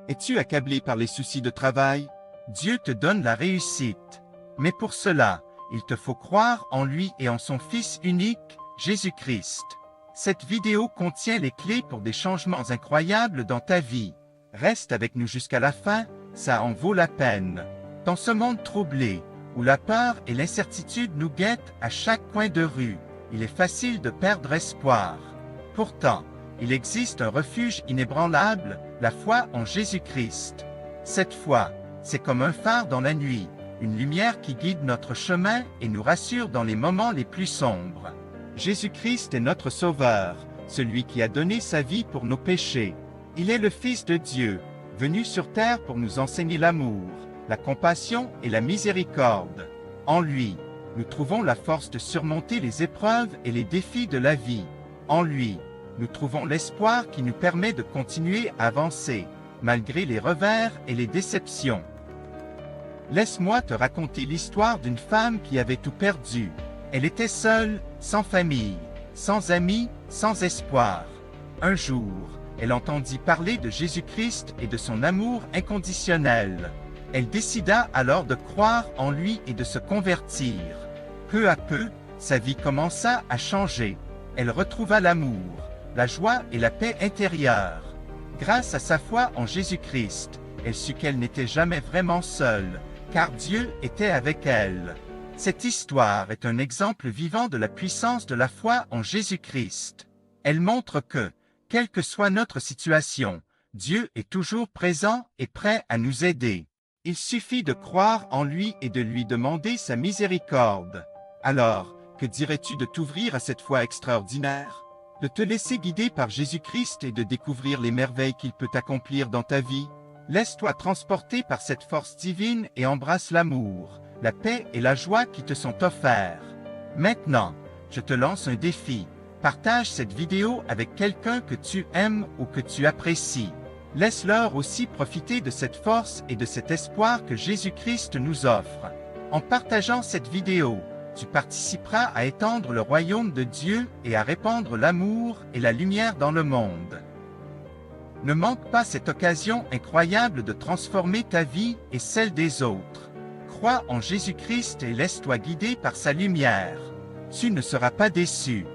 Es-tu accablé par les soucis de travail? Dieu te donne la réussite. Mais pour cela, il te faut croire en lui et en son Fils unique, Jésus-Christ. Cette vidéo contient les clés pour des changements incroyables dans ta vie. Reste avec nous jusqu'à la fin, ça en vaut la peine. Dans ce monde troublé, où la peur et l'incertitude nous guettent à chaque coin de rue, il est facile de perdre espoir. Pourtant, il existe un refuge inébranlable, la foi en Jésus-Christ. Cette foi, c'est comme un phare dans la nuit, une lumière qui guide notre chemin et nous rassure dans les moments les plus sombres. Jésus-Christ est notre Sauveur, celui qui a donné sa vie pour nos péchés. Il est le Fils de Dieu, venu sur terre pour nous enseigner l'amour, la compassion et la miséricorde. En lui, nous trouvons la force de surmonter les épreuves et les défis de la vie. En lui, nous trouvons l'espoir qui nous permet de continuer à avancer, malgré les revers et les déceptions. Laisse-moi te raconter l'histoire d'une femme qui avait tout perdu. Elle était seule, sans famille, sans amis, sans espoir. Un jour, elle entendit parler de Jésus-Christ et de son amour inconditionnel. Elle décida alors de croire en lui et de se convertir. Peu à peu, sa vie commença à changer. Elle retrouva l'amour, la joie et la paix intérieure. Grâce à sa foi en Jésus-Christ, elle sut qu'elle n'était jamais vraiment seule, car Dieu était avec elle. Cette histoire est un exemple vivant de la puissance de la foi en Jésus-Christ. Elle montre que, quelle que soit notre situation, Dieu est toujours présent et prêt à nous aider. Il suffit de croire en lui et de lui demander sa miséricorde. Alors, que dirais-tu de t'ouvrir à cette foi extraordinaire? De te laisser guider par Jésus-Christ et de découvrir les merveilles qu'il peut accomplir dans ta vie? Laisse-toi transporter par cette force divine et embrasse l'amour, la paix et la joie qui te sont offerts. Maintenant, je te lance un défi. Partage cette vidéo avec quelqu'un que tu aimes ou que tu apprécies. Laisse-leur aussi profiter de cette force et de cet espoir que Jésus-Christ nous offre. En partageant cette vidéo, tu participeras à étendre le royaume de Dieu et à répandre l'amour et la lumière dans le monde. Ne manque pas cette occasion incroyable de transformer ta vie et celle des autres. Crois en Jésus-Christ et laisse-toi guider par sa lumière. Tu ne seras pas déçu.